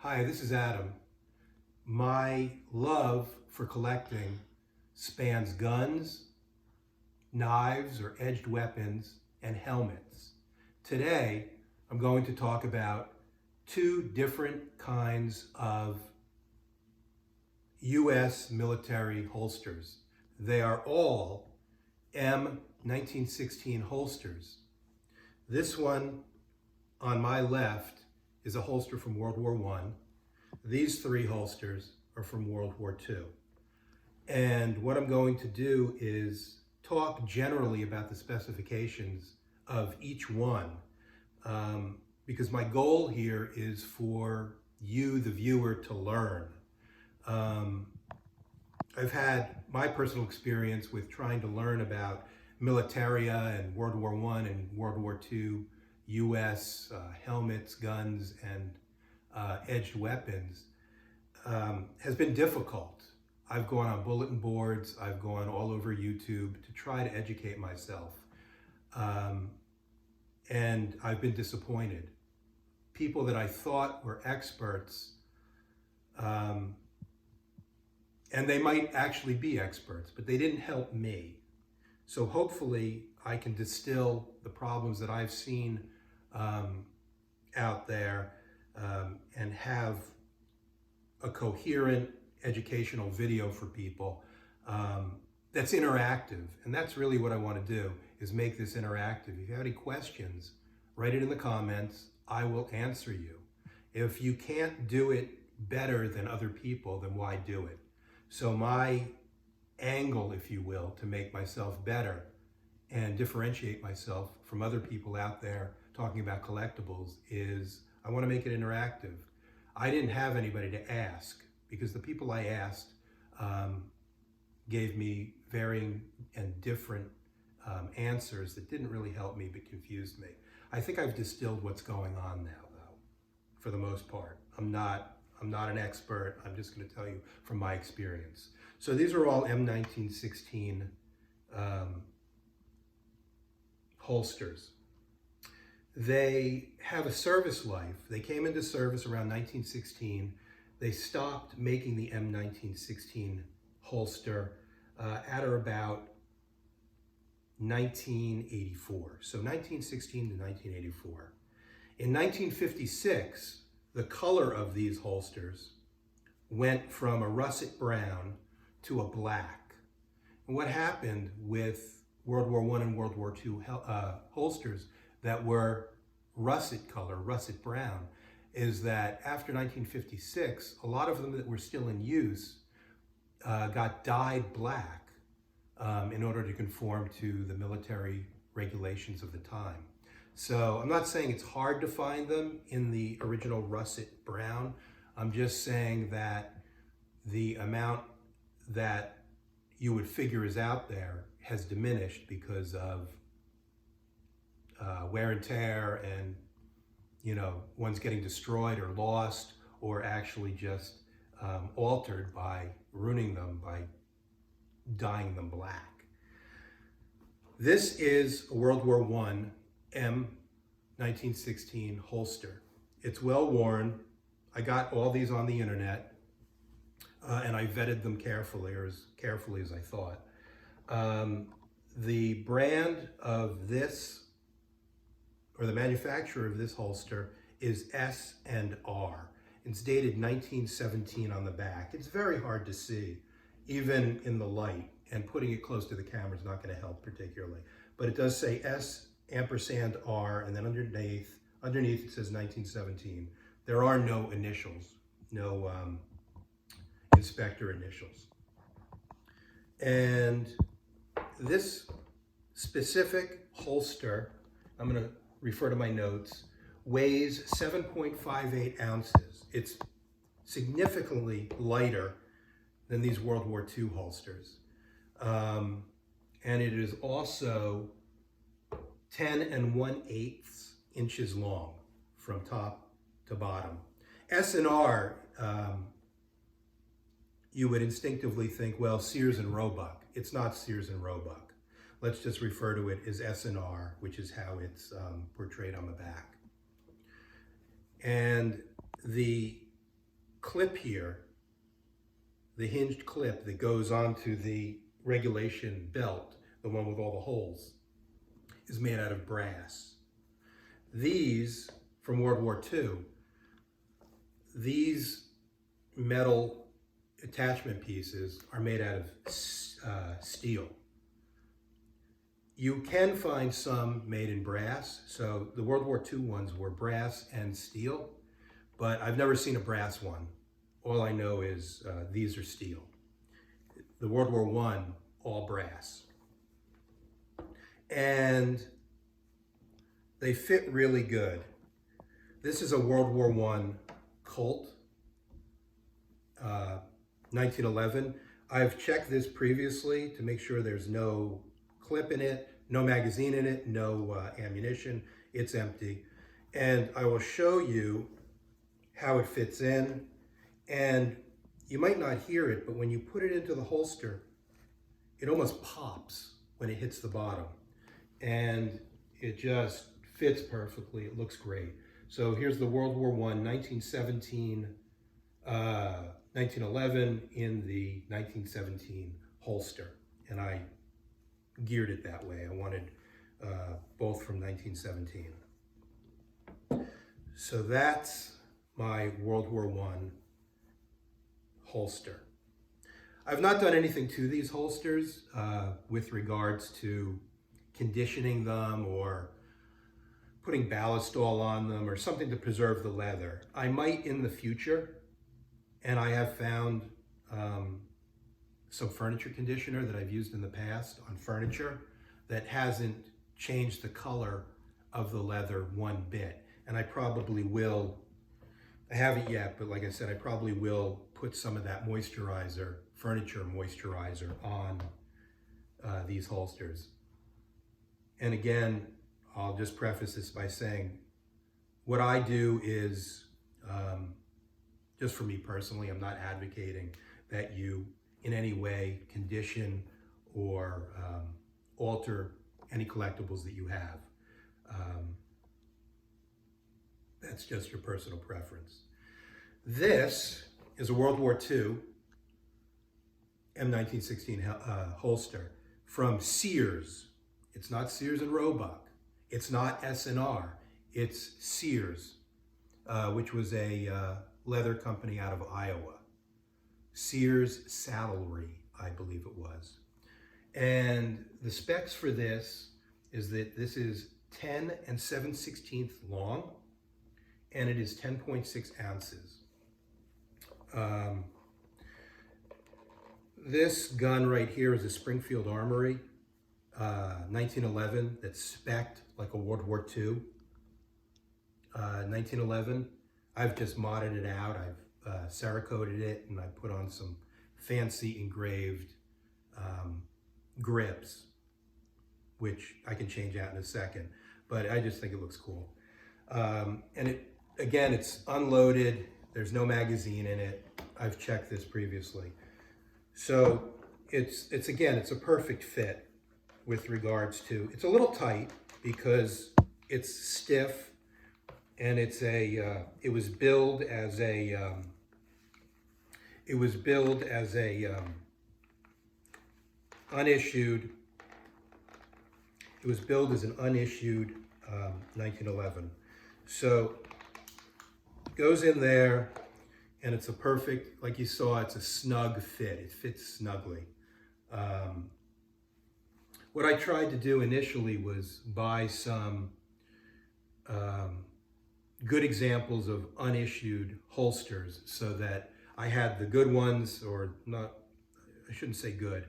Hi, this is Adam. My love for collecting spans guns, knives or edged weapons, and helmets. Today, I'm going to talk about two different kinds of U.S. military holsters. They are all M1916 holsters. This one on my left is a holster from World War I. These three holsters are from World War II. And what I'm going to do is talk generally about the specifications of each one, because my goal here is for you, the viewer, to learn. I've had my personal experience with trying to learn about militaria and World War I and World War II, U.S. Helmets, guns, and edged weapons has been difficult. I've gone on bulletin boards, I've gone all over YouTube to try to educate myself. And I've been disappointed. People that I thought were experts, and they might actually be experts, but they didn't help me. So hopefully I can distill the problems that I've seen out there and have a coherent educational video for people that's interactive. And that's really what I want to do, is make this interactive. If you have any questions, write it in the comments. I will answer you. If you can't do it better than other people, then why do it? So my angle, if you will, to make myself better and differentiate myself from other people out there talking about collectibles is I want to make it interactive. I didn't have anybody to ask, because the people I asked gave me varying and different answers that didn't really help me but confused me. I think I've distilled what's going on now, though, for the most part. I'm not an expert. I'm just going to tell you from my experience. So these are all M1916 holsters. They have a service life. They came into service around 1916. They stopped making the M1916 holster at or about 1984. So 1916 to 1984. In 1956, the color of these holsters went from a russet brown to a black. And what happened with World War I and World War II holsters that were russet color, russet brown, is that after 1956, a lot of them that were still in use got dyed black in order to conform to the military regulations of the time. So I'm not saying it's hard to find them in the original russet brown. I'm just saying that the amount that you would figure is out there has diminished because of wear and tear, and one's getting destroyed or lost, or actually just altered by ruining them by dyeing them black. This is a World War I M1916 holster. It's well worn. I got all these on the internet, and I vetted them carefully, or as carefully as I thought. The brand of this, or the manufacturer of this holster, is S&R. It's dated 1917 on the back. It's very hard to see, even in the light, and putting it close to the camera is not going to help particularly. But it does say S&R, and then underneath it says 1917. There are no initials, no inspector initials. And this specific holster, I'm going to refer to my notes, weighs 7.58 ounces. It's significantly lighter than these World War II holsters. And it is also 10 1/8 inches long from top to bottom. S&R, you would instinctively think, well, Sears and Roebuck. It's not Sears and Roebuck. Let's just refer to it as S&R, which is how it's portrayed on the back. And the clip here, the hinged clip that goes onto the regulation belt, the one with all the holes, is made out of brass. These, from World War II, these metal attachment pieces are made out of steel. You can find some made in brass. So the World War II ones were brass and steel, but I've never seen a brass one. All I know is these are steel. The World War I, all brass. And they fit really good. This is a World War I Colt, 1911. I've checked this previously to make sure there's no clip in it, no magazine in it, no ammunition. It's empty. And I will show you how it fits in. And you might not hear it, but when you put it into the holster, it almost pops when it hits the bottom. And it just fits perfectly. It looks great. So here's the World War I, 1917, 1911 in the 1917 holster. And I geared it that way. I wanted both from 1917. So that's my World War I holster. I've not done anything to these holsters with regards to conditioning them or putting ballistol on them or something to preserve the leather. I might in the future, and I have found some furniture conditioner that I've used in the past on furniture that hasn't changed the color of the leather one bit. And I probably will, I haven't yet, but like I said, I probably will put some of that moisturizer, furniture moisturizer on these holsters. And again, I'll just preface this by saying, what I do is, just for me personally, I'm not advocating that you in any way condition or alter any collectibles that you have. That's just your personal preference. This is a World War II M1916 holster from Sears. It's not Sears and Roebuck. It's not S&R. It's Sears, which was a leather company out of Iowa. Sears Saddlery, I believe it was. And the specs for this is that this is 10 7/16 long, and it is 10.6 ounces. This gun right here is a Springfield Armory, 1911, that's spec'd like a World War II. 1911. I've just modded it out. I've Cerakoted it, and I put on some fancy engraved grips, which I can change out in a second, but I just think it looks cool. And it, again, it's unloaded. There's no magazine in it. I've checked this previously. So it's again, it's a perfect fit with regards to, it's a little tight because it's stiff, and it's a, it was billed as a unissued, it was billed as an unissued 1911. So it goes in there, and it's a perfect, like you saw, it's a snug fit. It fits snugly. What I tried to do initially was buy some good examples of unissued holsters so that I had the good ones, or not, I shouldn't say good,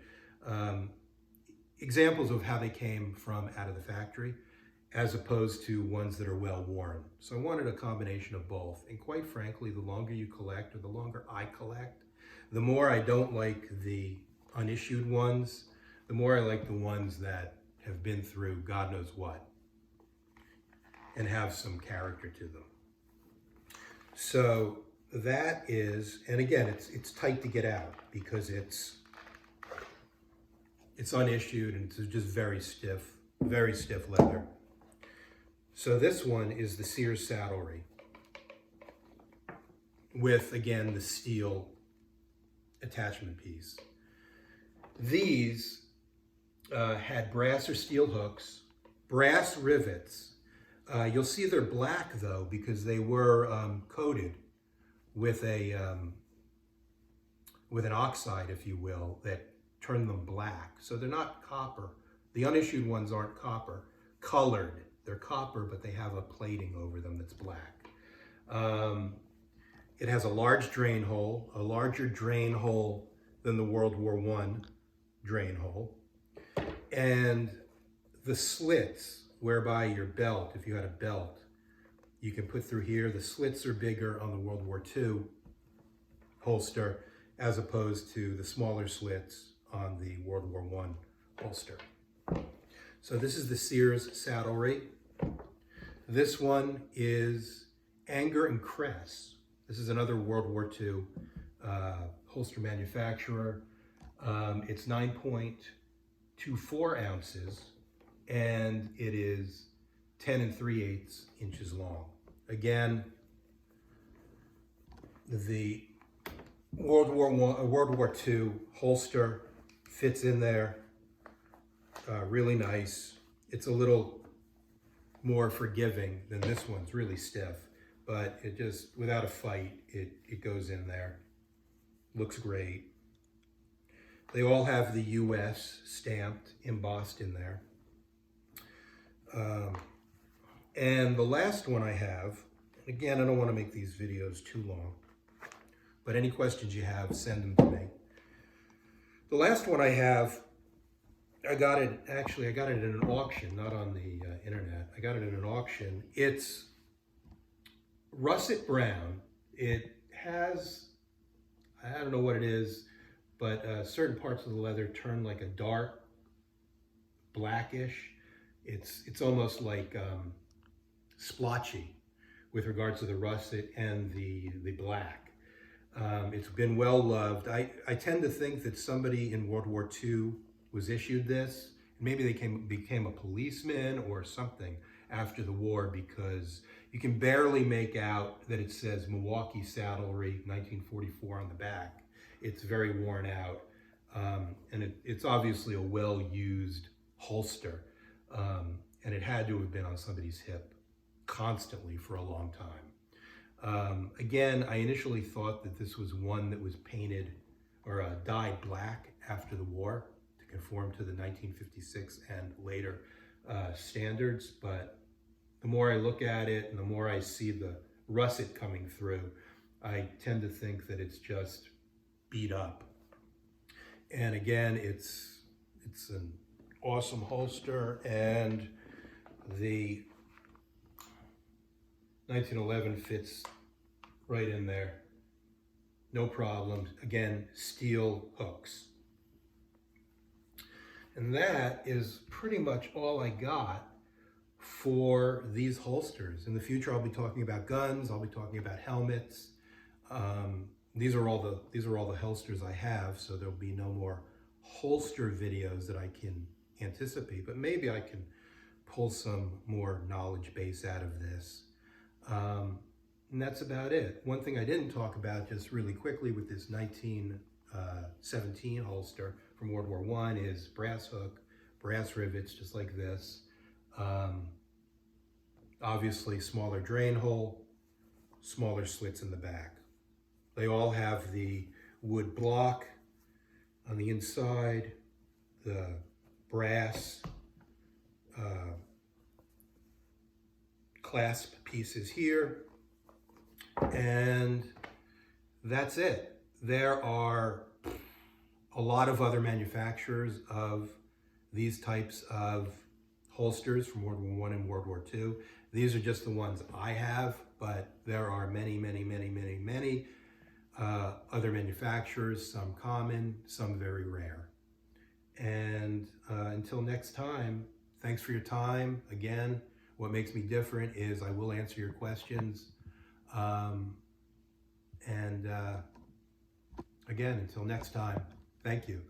examples of how they came from out of the factory, as opposed to ones that are well worn. So I wanted a combination of both. And quite frankly, the longer you collect, or the longer I collect, the more I don't like the unissued ones, the more I like the ones that have been through God knows what and have some character to them. So that is, and again, it's tight to get out because it's unissued, and it's just very stiff leather. So this one is the Sears Saddlery, with, again, the steel attachment piece. These had brass or steel hooks, brass rivets. You'll see they're black though because they were coated with an oxide, if you will, that turned them black. So they're not copper. The unissued ones aren't copper. Colored, they're copper, but they have a plating over them that's black. It has a large drain hole, a larger drain hole than the World War I drain hole. And the slits whereby your belt, if you had a belt, you can put through here. The slits are bigger on the World War II holster as opposed to the smaller slits on the World War I holster. So this is the Sears saddlery. This one is Anger and Cress. This is another World War II holster manufacturer. It's 9.24 ounces and it is 10 3/8 inches long. Again, the World War II holster fits in there really nice. It's a little more forgiving than this one's, really stiff, but it just, without a fight, it goes in there. Looks great. They all have the US stamped, embossed in there. And the last one I have, again, I don't want to make these videos too long, but any questions you have, send them to me. The last one I have, I got it in an auction, not on the internet. I got it in an auction. It's russet brown. It has, I don't know what it is, but certain parts of the leather turn like a dark blackish. It's almost like splotchy with regards to the russet and the black. It's been well loved. I tend to think that somebody in World War II was issued this. Maybe they became a policeman or something after the war, because you can barely make out that it says Milwaukee Saddlery 1944 on the back. It's very worn out, and it's obviously a well-used holster, and it had to have been on somebody's hip constantly for a long time. Again, I initially thought that this was one that was painted or dyed black after the war to conform to the 1956 and later standards, but the more I look at it and the more I see the russet coming through, I tend to think that it's just beat up. And again, it's an awesome holster, and the 1911 fits right in there, no problem. Again, steel hooks. And that is pretty much all I got for these holsters. In the future, I'll be talking about guns. I'll be talking about helmets. These are all the holsters I have, so there'll be no more holster videos that I can anticipate. But maybe I can pull some more knowledge base out of this. And that's about it. One thing I didn't talk about just really quickly with this 1917 holster from World War I is brass hook, brass rivets, just like this. Obviously smaller drain hole, smaller slits in the back. They all have the wood block on the inside, the brass clasp pieces here, and that's it. There are a lot of other manufacturers of these types of holsters from World War I and World War II. These are just the ones I have, but there are many, many, many, many, many other manufacturers, some common, some very rare. And until next time, thanks for your time. Again, what makes me different is I will answer your questions. Again, until next time, thank you.